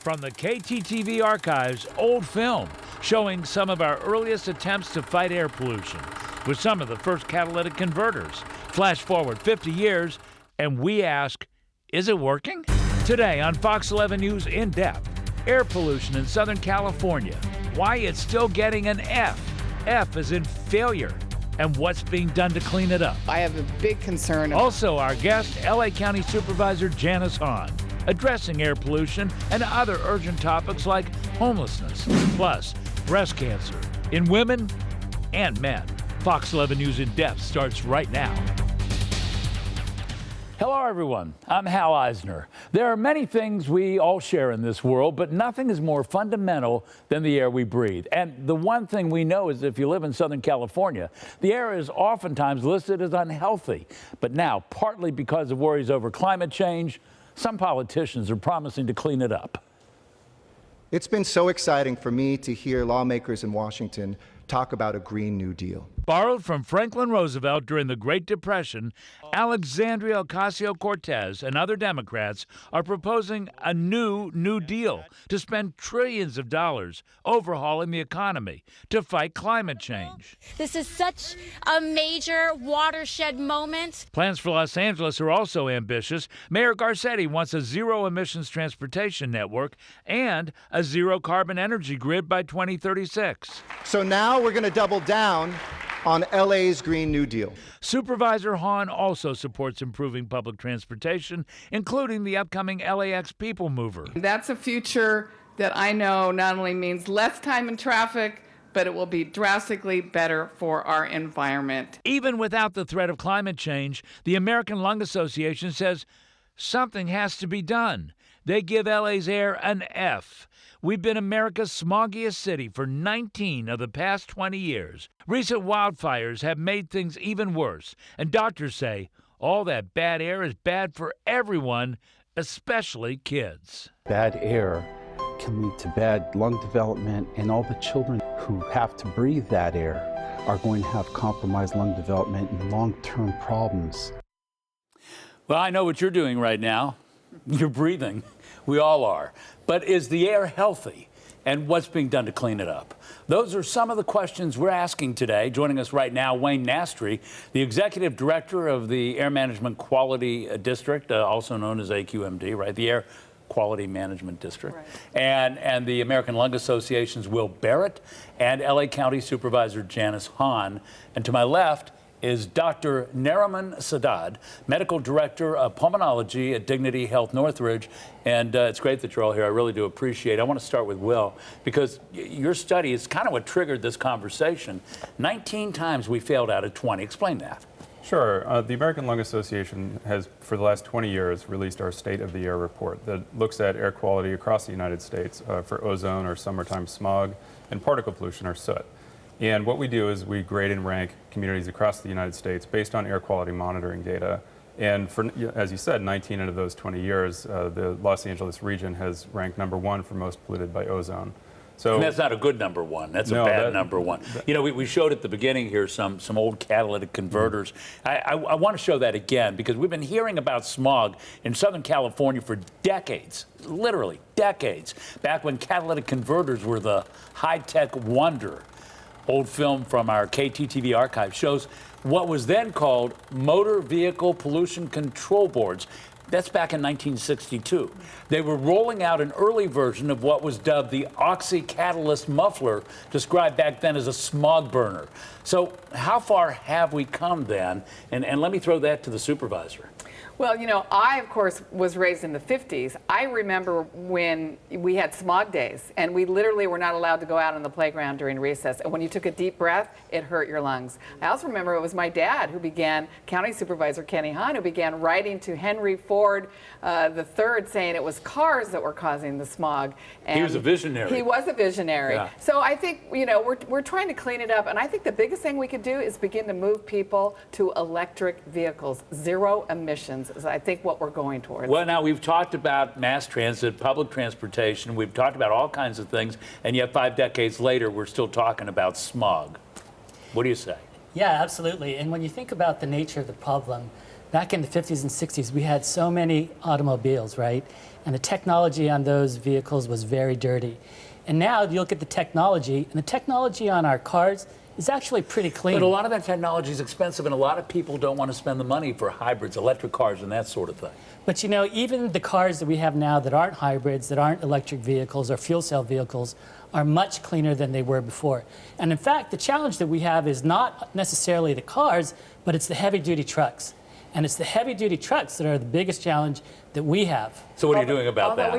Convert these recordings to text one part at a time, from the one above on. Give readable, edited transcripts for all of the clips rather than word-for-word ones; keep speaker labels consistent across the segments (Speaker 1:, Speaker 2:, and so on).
Speaker 1: from the KTTV archives, old film showing some of our earliest attempts to fight air pollution with some of the first catalytic converters. Flash forward 50 years, and we ask, is it working? Today on Fox 11 News In Depth, air pollution in Southern California, why it's still getting an F. F is in failure, and what's being done to clean it up.
Speaker 2: I have a big concern.
Speaker 1: Also, our guest, LA County Supervisor JANICE HAHN, addressing air pollution and other urgent topics like homelessness, plus breast cancer in women and men. Fox 11 News In Depth starts right now. Hello, everyone. I'm Hal Eisner. There are many things we all share in this world, but nothing is more fundamental than the air we breathe. And the one thing we know is if you live in Southern California, the air is oftentimes listed as unhealthy. But now, partly because of worries over climate change, some politicians are promising to clean it up.
Speaker 3: It's been so exciting for me to hear lawmakers in Washington talk about a Green New Deal.
Speaker 1: Borrowed from Franklin Roosevelt during the Great Depression, Alexandria Ocasio-Cortez and other Democrats are proposing a New Deal to spend trillions of dollars overhauling the economy to fight climate change.
Speaker 4: This is such a major watershed moment.
Speaker 1: Plans for Los Angeles are also ambitious. Mayor Garcetti wants a zero-emissions transportation network and a zero-carbon energy grid by 2036.
Speaker 3: So now we're going to double down on LA's Green New Deal.
Speaker 1: Supervisor HAHN also supports improving public transportation, including the upcoming LAX People Mover.
Speaker 5: That's a future that I know not only means less time in traffic, but it will be drastically better for our environment.
Speaker 1: Even without the threat of climate change, the American Lung Association says something has to be done. They give LA's air an F. We've been America's smoggiest city for 19 of the past 20 years. Recent wildfires have made things even worse, and doctors say all that bad air is bad for everyone, especially kids.
Speaker 6: Bad air can lead to bad lung development, and all the children who have to breathe that air are going to have compromised lung development and long-term problems.
Speaker 1: Well, I know what you're doing right now. You're breathing. We all are. But is the air healthy? And what's being done to clean it up? Those are some of the questions we're asking today. Joining us right now, Wayne Nastry, the Executive Director of the Air Management Quality District, also known as AQMD, right? The Air Quality Management District. Right. And the American Lung Association's Will Barrett, and LA County Supervisor JANICE HAHN. And to my left is Dr. NARIMAN SADDAD, Medical Director of Pulmonology at Dignity Health Northridge. And it's great that you're all here. I really do appreciate it. I want to start with Will, because your study is kind of what triggered this conversation. 19 times we failed out of 20. Explain that.
Speaker 7: Sure. The American Lung Association has, for the last 20 years, released our State of the Air report that looks at air quality across the United States for ozone or summertime smog and particle pollution or soot. And what we do is we grade and rank communities across the United States based on air quality monitoring data. And for, as you said, 19 out of those 20 years, the Los Angeles region has ranked #1 for most polluted by ozone.
Speaker 1: So, and that's not a good #1. That's a bad #1. You know, we showed at the beginning here some old catalytic converters. I want to show that again, because we've been hearing about smog in Southern California for decades, literally decades, back when catalytic converters were the high-tech wonder. Old film from our KTTV archive shows what was then called Motor Vehicle Pollution Control Boards. That's back in 1962. They were rolling out an early version of what was dubbed the oxy-catalyst muffler, described back then as a smog burner. So how far have we come then? And let me throw that to the supervisor.
Speaker 5: Well, you know, I, of course, was raised in the 50s. I remember when we had smog days, and we literally were not allowed to go out on the playground during recess. And when you took a deep breath, it hurt your lungs. I also remember it was my dad who began, County Supervisor Kenny HAHN, who began writing to Henry Ford III, saying it was cars that were causing the smog. And
Speaker 1: he was a visionary.
Speaker 5: He was a visionary.
Speaker 1: Yeah.
Speaker 5: So I think, you know, we're trying to clean it up. And I think the biggest thing we could do is begin to move people to electric vehicles, zero emissions. Is I think what we're going towards.
Speaker 1: Well, now we've talked about mass transit, public transportation, we've talked about all kinds of things, and yet 5 decades later we're still talking about smog. What do you say?
Speaker 8: Yeah, absolutely. And when you think about the nature of the problem,
Speaker 2: back in the 50s and 60s, we had so many automobiles, right? And the technology on those vehicles was very dirty. And now you look at the technology, and the technology on our cars is actually pretty clean.
Speaker 1: But a lot of that technology is expensive, and a lot of people don't want to spend the money for hybrids, electric cars, and that sort of thing.
Speaker 2: But you know, even the cars that we have now that aren't hybrids, that aren't electric vehicles or fuel cell vehicles, are much cleaner than they were before. And in fact, the challenge that we have is not necessarily the cars, but it's the heavy-duty trucks. And it's the heavy-duty trucks that are the biggest challenge that we have.
Speaker 1: So what are you doing about that?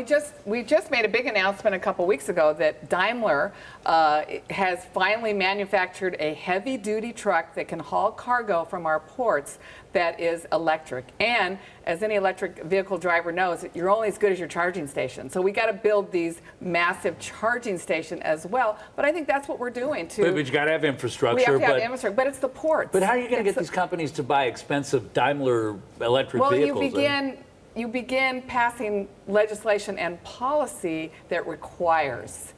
Speaker 5: We just made a big announcement a couple weeks ago that Daimler has finally manufactured a heavy-duty truck that can haul cargo from our ports that is electric. And as any electric vehicle driver knows, you're only as good as your charging station. So we got to build these massive charging stations as well. But I think that's what we're doing too.
Speaker 1: But you got to have infrastructure.
Speaker 5: We have to have infrastructure, but it's the ports.
Speaker 1: But how are you going to get these companies to buy expensive Daimler electric vehicles?
Speaker 5: Well, you begin passing legislation and policy that requires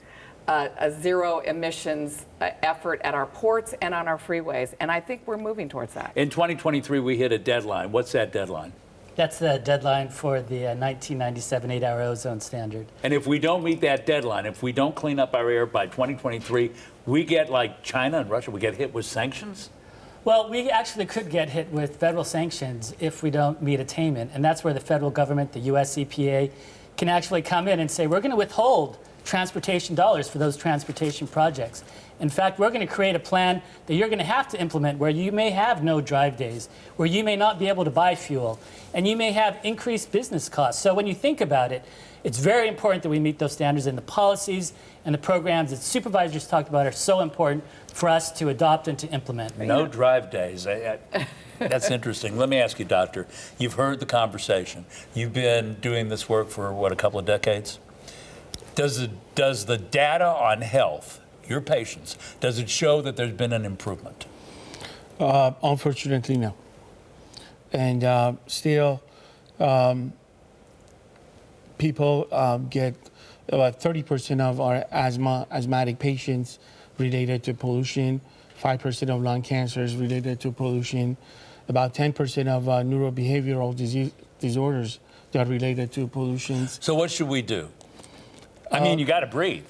Speaker 5: a zero emissions effort at our ports and on our freeways. And I think we're moving towards that.
Speaker 1: In 2023, we hit a deadline. What's that deadline?
Speaker 2: That's the deadline for the 1997 8-hour ozone standard.
Speaker 1: And if we don't meet that deadline, if we don't clean up our air by 2023, we get like China and Russia, we get hit with sanctions?
Speaker 2: Well, we actually could get hit with federal sanctions if we don't meet attainment. And that's where the federal government, the US EPA, can actually come in and say, we're going to withhold transportation dollars for those transportation projects. In fact, we're going to create a plan that you're going to have to implement where you may have no drive days, where you may not be able to buy fuel, and you may have increased business costs. So when you think about it, it's very important that we meet those standards, and the policies and the programs that supervisors talked about are so important for us to adopt and to implement.
Speaker 1: No drive days. That's interesting. Let me ask you, Doctor, you've heard the conversation. You've been doing this work for, what, a couple of decades? Does the data on health, your patients, does it show that there's been an improvement?
Speaker 8: Unfortunately, no. And still, people get about 30% of our asthmatic patients related to pollution, 5% of lung cancers related to pollution, about 10% of neurobehavioral disorders that are related to pollution.
Speaker 1: So what should we do? I mean, you got to breathe.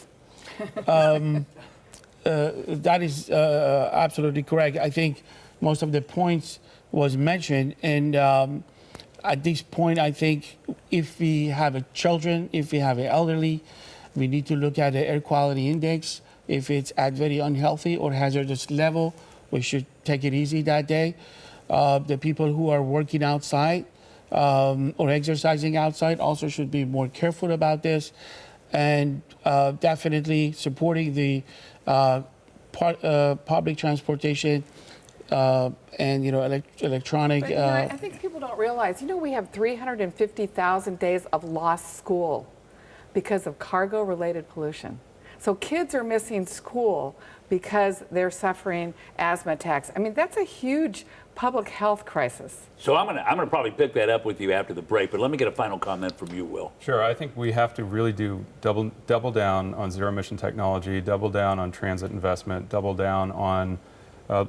Speaker 8: That is absolutely correct. I think most of the points was mentioned, and at this point, I think if we have children, if we have an elderly, we need to look at the air quality index. If it's at very unhealthy or hazardous level, we should take it easy that day. The people who are working outside or exercising outside also should be more careful about this, and definitely supporting the public transportation and electronic.
Speaker 5: But, I think people don't realize, we have 350,000 days of lost school because of cargo-related pollution. So kids are missing school because they're suffering asthma attacks. I mean, that's a huge public health crisis.
Speaker 1: So I'm gonna probably pick that up with you after the break, but let me get a final comment from you, Will.
Speaker 7: Sure, I think we have to really double down on zero emission technology, double down on transit investment, double down on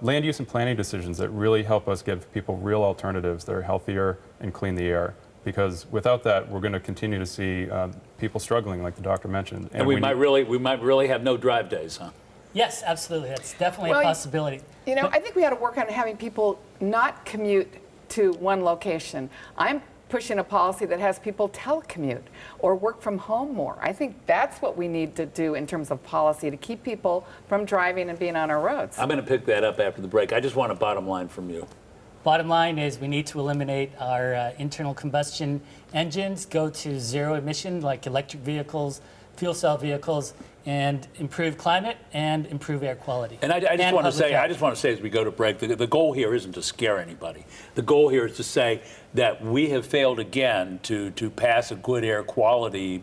Speaker 7: land use and planning decisions that really help us give people real alternatives that are healthier and clean the air. Because without that, we're going to continue to see people struggling, like the doctor mentioned.
Speaker 1: And we might really have no drive days, huh?
Speaker 2: Yes, absolutely. That's definitely a possibility.
Speaker 5: I think we ought to work on having people not commute to one location. I'm pushing a policy that has people telecommute or work from home more. I think that's what we need to do in terms of policy to keep people from driving and being on our roads.
Speaker 1: I'm going to pick that up after the break. I just want a bottom line from you.
Speaker 2: Bottom line is we need to eliminate our internal combustion engines, go to zero emission like electric vehicles, fuel cell vehicles, and improve climate and improve air quality.
Speaker 1: And I just want to say as we go to break, the goal here isn't to scare anybody. The goal here is to say that we have failed again to pass a good air quality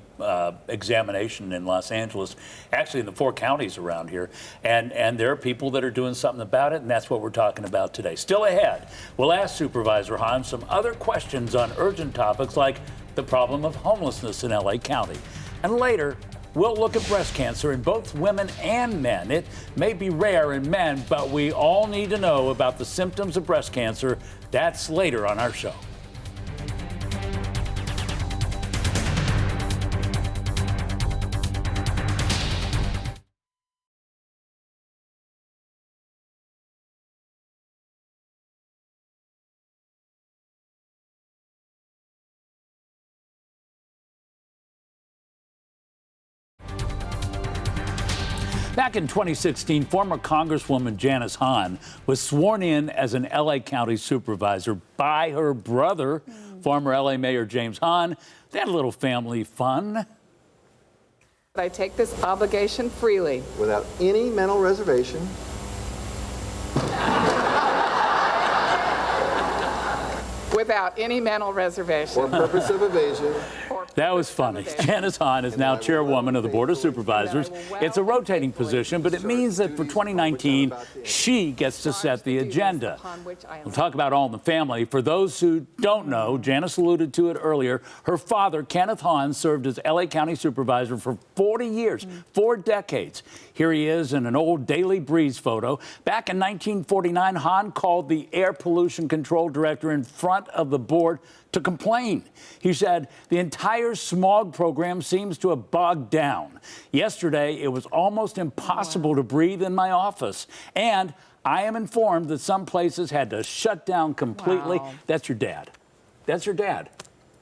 Speaker 1: examination in Los Angeles, actually in the 4 counties around here, and there are people that are doing something about it, and that's what we're talking about today. Still ahead, we'll ask Supervisor HAHN some other questions on urgent topics like the problem of homelessness in LA County. And later, we'll look at breast cancer in both women and men. It may be rare in men, but we all need to know about the symptoms of breast cancer. That's later on our show. Back in 2016, former Congresswoman Janice HAHN was sworn in as an LA County supervisor by her brother, former LA Mayor James HAHN. They had a little family fun.
Speaker 5: I take this obligation freely.
Speaker 9: Without any mental reservation.
Speaker 5: Without any mental reservation.
Speaker 9: Or purpose of evasion.
Speaker 1: That was funny. Janice HAHN is now chairwoman of the Board of Supervisors. It's a rotating position, but it means that for 2019, she gets to set the agenda. We'll talk about All in the Family. For those who don't know, Janice alluded to it earlier, her father, Kenneth HAHN, served as LA County Supervisor for 40 years, 4 decades. Here he is in an old Daily Breeze photo. Back in 1949, HAHN called the Air Pollution Control Director in front of the board to complain. He said, the entire smog program seems to have bogged down. Yesterday, it was almost impossible to breathe in my office. And I am informed that some places had to shut down completely.
Speaker 5: Wow.
Speaker 1: That's your dad. That's your dad.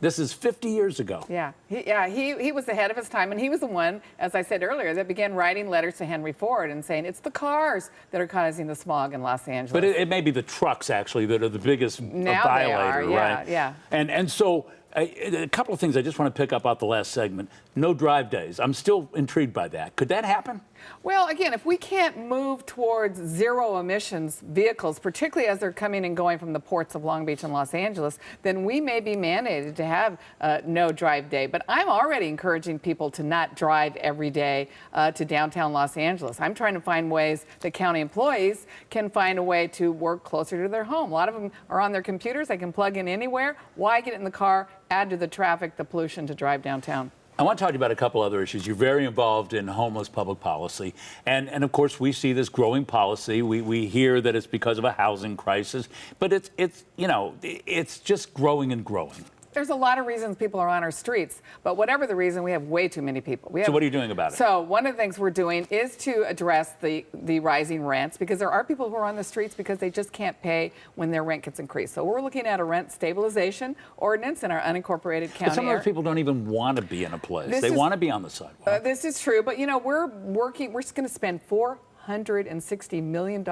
Speaker 1: This is 50 years ago.
Speaker 5: Yeah, he was ahead of his time, and he was the one, as I said earlier, that began writing letters to Henry Ford and saying it's the cars that are causing the smog in Los Angeles.
Speaker 1: But it may be the trucks, actually, that are the biggest
Speaker 5: now
Speaker 1: violator,
Speaker 5: they are,
Speaker 1: right?
Speaker 5: Yeah.
Speaker 1: And so a couple of things I just want to pick up out the last segment. No drive days. I'm still intrigued by that. Could that happen?
Speaker 5: Well, again, if we can't move towards zero emissions vehicles, particularly as they're coming and going from the ports of Long Beach and Los Angeles, then we may be mandated to have no drive day. But I'm already encouraging people to not drive every day to downtown Los Angeles. I'm trying to find ways that county employees can find a way to work closer to their home. A lot of them are on their computers. They can plug in anywhere. Why get in the car, add to the traffic, the pollution to drive downtown?
Speaker 1: I want to talk to you about a couple other issues. You're very involved in homeless public policy. And of course, we see this growing policy. We hear that it's because of a housing crisis. But it's just growing and growing.
Speaker 5: There's a lot of reasons people are on our streets, but whatever the reason, we have way too many people.
Speaker 1: So what are you doing about it?
Speaker 5: So one of the things we're doing is to address the rising rents, because there are people who are on the streets because they just can't pay when their rent gets increased. So we're looking at a rent stabilization ordinance in our unincorporated county.
Speaker 1: But some of those people don't even want to be in a place. They want to be on the sidewalk.
Speaker 5: This is true, but we're just going to spend $460 million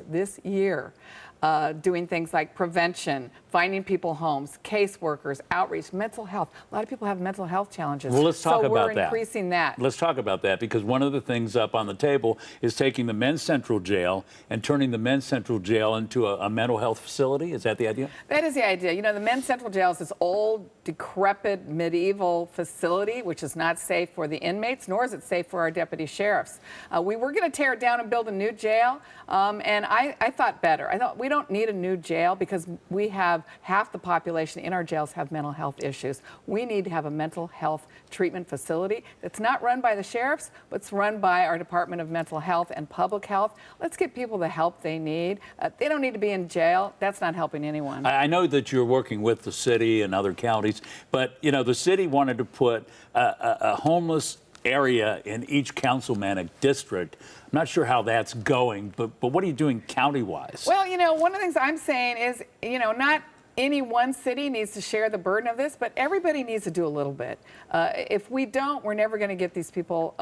Speaker 5: this year doing things like prevention, finding people homes, caseworkers, outreach, mental health. A lot of people have mental health challenges.
Speaker 1: Well, let's talk about that.
Speaker 5: So we're increasing that.
Speaker 1: Let's talk about that, because one of the things up on the table is taking the men's central jail and turning the men's central jail into a mental health facility. Is that the idea?
Speaker 5: That is the idea. The men's central jail is this old, decrepit, medieval facility, which is not safe for the inmates, nor is it safe for our deputy sheriffs. We were going to tear it down and build a new jail, and I thought better. I thought we don't need a new jail because we have half the population in our jails have mental health issues. We need to have a mental health treatment facility that's not run by the sheriffs, but it's run by our Department of Mental Health and Public Health. Let's get people the help they need. They don't need to be in jail. That's not helping anyone.
Speaker 1: I know that you're working with the city and other counties, but the city wanted to put a homeless area in each councilmanic district. I'm not sure how that's going, but what are you doing county-wise?
Speaker 5: Well, one of the things I'm saying is, not any one city needs to share the burden of this, but everybody needs to do a little bit. If we don't, we're never going to get these people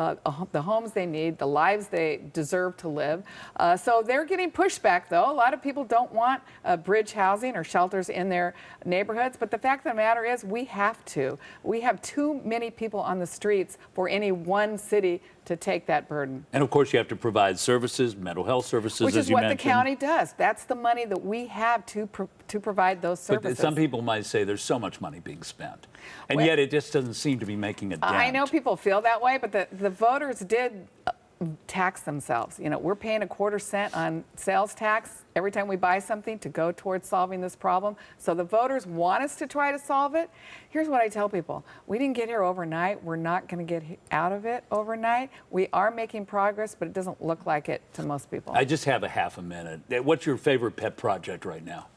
Speaker 5: the homes they need, the lives they deserve to live. So they're getting pushback, though. A lot of people don't want bridge housing or shelters in their neighborhoods, but the fact of the matter is we have to. We have too many people on the streets for any one city to take that burden.
Speaker 1: And of course, you have to provide services, mental health services,
Speaker 5: which
Speaker 1: as
Speaker 5: is
Speaker 1: you
Speaker 5: what
Speaker 1: mentioned.
Speaker 5: the county does. That's the money that we have to provide those services.
Speaker 1: But some people might say there's so much money being spent, and yet it just doesn't seem to be making a dent.
Speaker 5: I know people feel that way, but the voters did tax themselves. We're paying a quarter-cent on sales tax every time we buy something to go towards solving this problem. So the voters want us to try to solve it. Here's what I tell people. We didn't get here overnight. We're not going to get out of it overnight. We are making progress, but it doesn't look like it to most people.
Speaker 1: I just have a half a minute. What's your favorite pet project right now?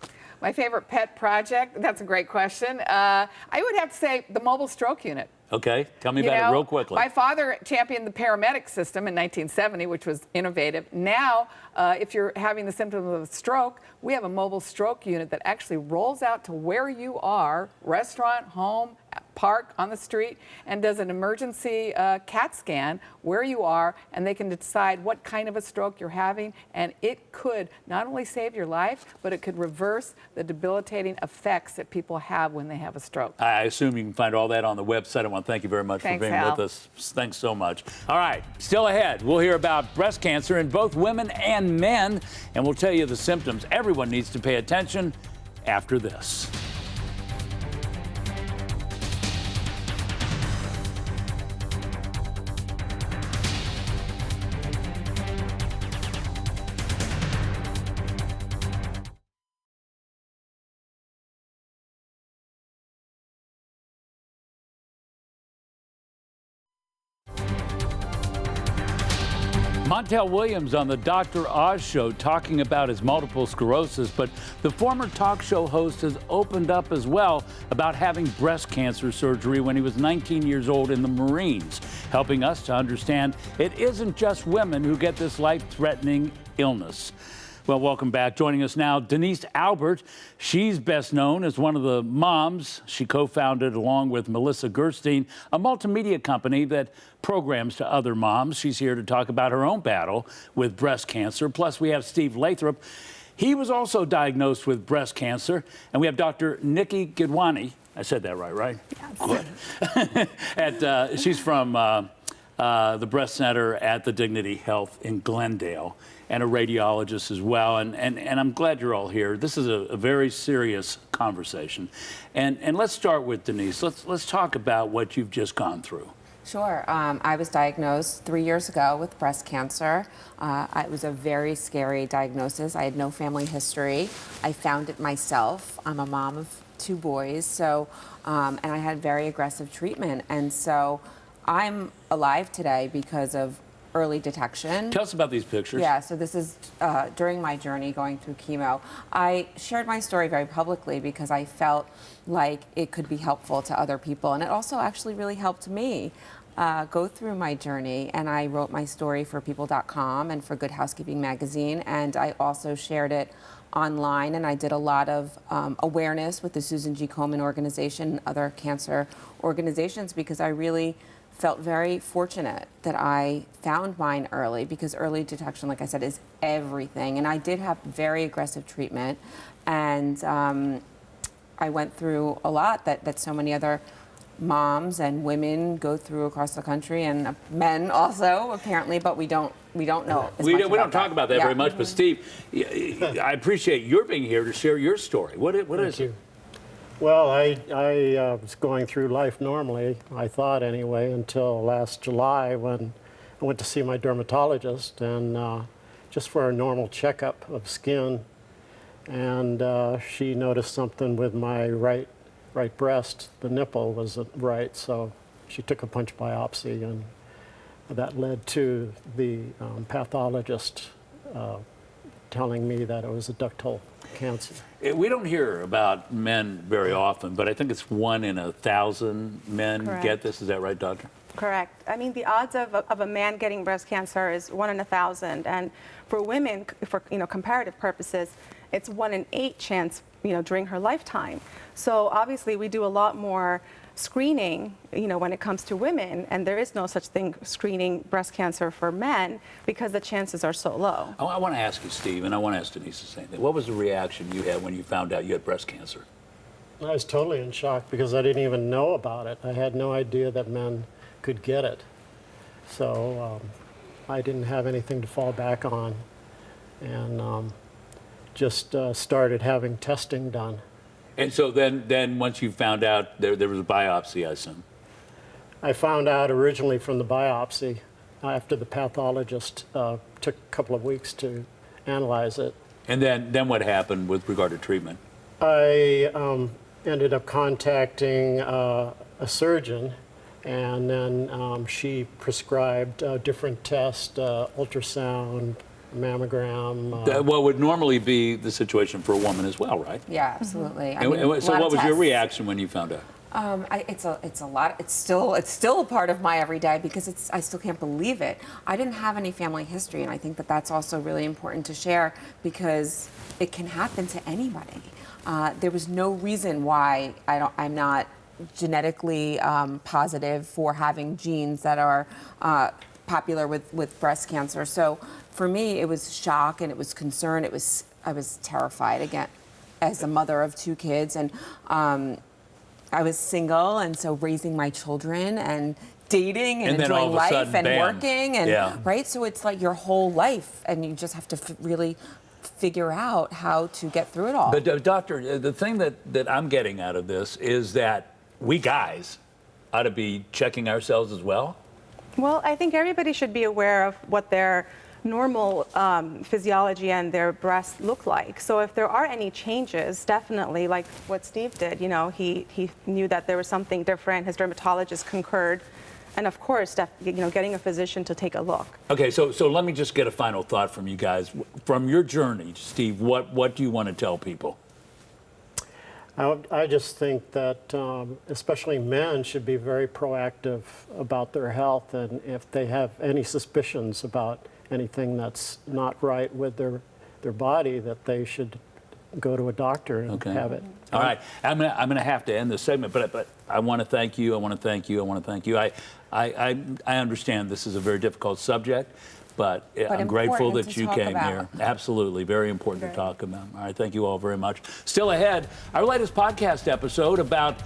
Speaker 5: My favorite pet project? That's a great question. I would have to say the mobile stroke unit.
Speaker 1: Okay, tell me about it real quickly.
Speaker 5: My father championed the paramedic system in 1970, which was innovative. Now, if you're having the symptoms of a stroke, we have a mobile stroke unit that actually rolls out to where you are, restaurant, home, park on the street and does an emergency CAT scan where you are, and they can decide what kind of a stroke you're having, and it could not only save your life, but it could reverse the debilitating effects that people have when they have a stroke.
Speaker 1: I assume you can find all that on the website. I want to thank you very much for being with us. Thanks so much. All right, still ahead, we'll hear about breast cancer in both women and men, and we'll tell you the symptoms. Everyone needs to pay attention after this. Montel Williams on the Dr. Oz show talking about his multiple sclerosis, but the former talk show host has opened up as well about having breast cancer surgery when he was 19 years old in the Marines, helping us to understand it isn't just women who get this life-threatening illness. Well, welcome back. Joining us now, Denise Albert. She's best known as one of the moms. She co-founded, along with Melissa Gerstein, a multimedia company that programs to other moms. She's here to talk about her own battle with breast cancer. Plus, we have Steve Lathrop. He was also diagnosed with breast cancer. And we have Dr. Nikki Gidwani. I said that right? Yes. She's from the breast center at the Dignity Health in Glendale, and a radiologist as well. And I'm glad you're all here. This is a very serious conversation. And let's start with Denise. Let's talk about what you've just gone through.
Speaker 10: Sure. I was diagnosed 3 years ago with breast cancer. It was a very scary diagnosis. I had no family history. I found it myself. I'm a mom of 2 boys, so and I had very aggressive treatment. And so I'm alive today because of early detection.
Speaker 1: Tell us about these pictures.
Speaker 10: Yeah, so this is during my journey going through chemo. I shared my story very publicly because I felt like it could be helpful to other people, and it also actually really helped me go through my journey. And I wrote my story for people.com and for Good Housekeeping magazine, and I also shared it online, and I did a lot of awareness with the Susan G. Komen organization and other cancer organizations, because I really felt very fortunate that I found mine early, because early detection, like I said, is everything. And I did have very aggressive treatment, and I went through a lot that so many other moms and women go through across the country, and men also apparently, but we don't know as much
Speaker 1: we don't talk about that very much. But Steve, I appreciate your being here to share your story. What is it?
Speaker 11: Well, I was going through life normally, I thought anyway, until last July when I went to see my dermatologist, and just for a normal checkup of skin, and she noticed something with my right breast. The nipple wasn't right, so she took a punch biopsy, and that led to the pathologist telling me that it was a ductal cancer.
Speaker 1: We don't hear about men very often, but I think it's 1 in 1,000 men get this. Is that right, doctor?
Speaker 12: Correct. I mean, the odds of a man getting breast cancer is 1 in 1,000, and for women, for comparative purposes, it's 1 in 8 chance during her lifetime. So obviously, we do a lot more screening, when it comes to women, and there is no such thing screening breast cancer for men because the chances are so low.
Speaker 1: I want to ask you, Steve, and I want to ask Denise the same thing. What was the reaction you had when you found out you had breast cancer?
Speaker 11: I was totally in shock because I didn't even know about it. I had no idea that men could get it. So I didn't have anything to fall back on, and just started having testing done.
Speaker 1: And so then once you found out, there was a biopsy, I assume?
Speaker 11: I found out originally from the biopsy after the pathologist took a couple of weeks to analyze it.
Speaker 1: And then what happened with regard to treatment?
Speaker 11: I ended up contacting a surgeon, and then she prescribed different tests, ultrasound, mammogram.
Speaker 1: What would normally be the situation for a woman as well, right?
Speaker 10: Yeah, absolutely.
Speaker 1: So what was your reaction when you found out?
Speaker 10: It's a lot. It's still a part of my everyday because I still can't believe it. I didn't have any family history, and I think that that's also really important to share because it can happen to anybody. There was no reason why I'm not genetically positive for having genes that are popular with breast cancer. So for me, it was shock and it was concern. I was terrified again as a mother of 2 kids, and I was single, and so raising my children and dating and
Speaker 1: then all
Speaker 10: enjoying
Speaker 1: of a
Speaker 10: life
Speaker 1: sudden,
Speaker 10: and
Speaker 1: bam.
Speaker 10: working, and
Speaker 1: Yeah.
Speaker 10: right. So it's like your whole life, and you just have to really figure out how to get through it all.
Speaker 1: But doctor, the thing that I'm getting out of this is that we guys ought to be checking ourselves as well.
Speaker 12: Well, I think everybody should be aware of what their normal physiology and their breasts look like. So if there are any changes, definitely, like what Steve did, you know, he knew that there was something different. His dermatologist concurred. And of course, you know, getting a physician to take a look.
Speaker 1: Okay, so let me just get a final thought from you guys. From your journey, Steve, what do you want to tell people?
Speaker 11: I just think that especially men should be very proactive about their health, and if they have any suspicions about anything that's not right with their body, that they should go to a doctor and have it.
Speaker 1: All right, I'm gonna have to end this segment, but I want to thank you. I want to thank you. I want to thank you. I understand this is a very difficult subject, but I'm grateful that you came here. Absolutely, very important to talk about. All right, thank you all very much. Still ahead, our latest podcast episode about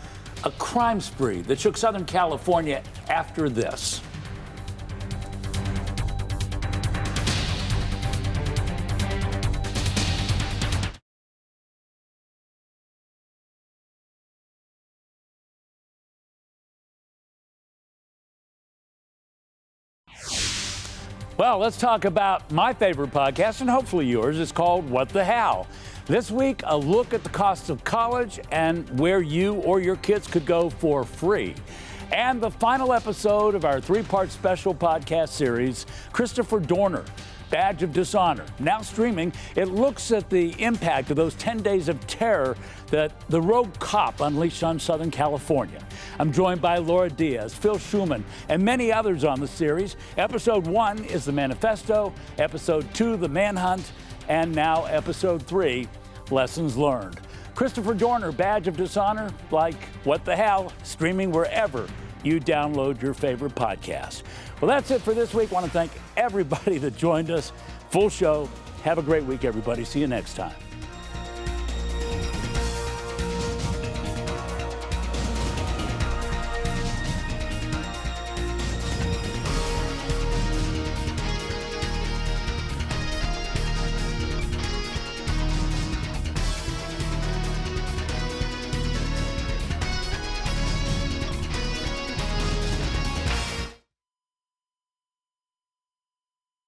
Speaker 1: a crime spree that shook Southern California after this. Well, let's talk about my favorite podcast, and hopefully yours. It's called What the How? This week, a look at the cost of college and where you or your kids could go for free. And the final episode of our 3-part special podcast series, Christopher Dorner, Badge of Dishonor. Now streaming, it looks at the impact of those 10 days of terror that the rogue cop unleashed on Southern California. I'm joined by Laura Diaz, Phil Schumann, and many others on the series. Episode 1 is The Manifesto, Episode 2, The Manhunt, and now Episode 3, Lessons Learned. Christopher Dorner, Badge of Dishonor, like What the Hell, streaming wherever you download your favorite podcast. Well, that's it for this week. I want to thank everybody that joined us. Full show. Have a great week, everybody. See you next time.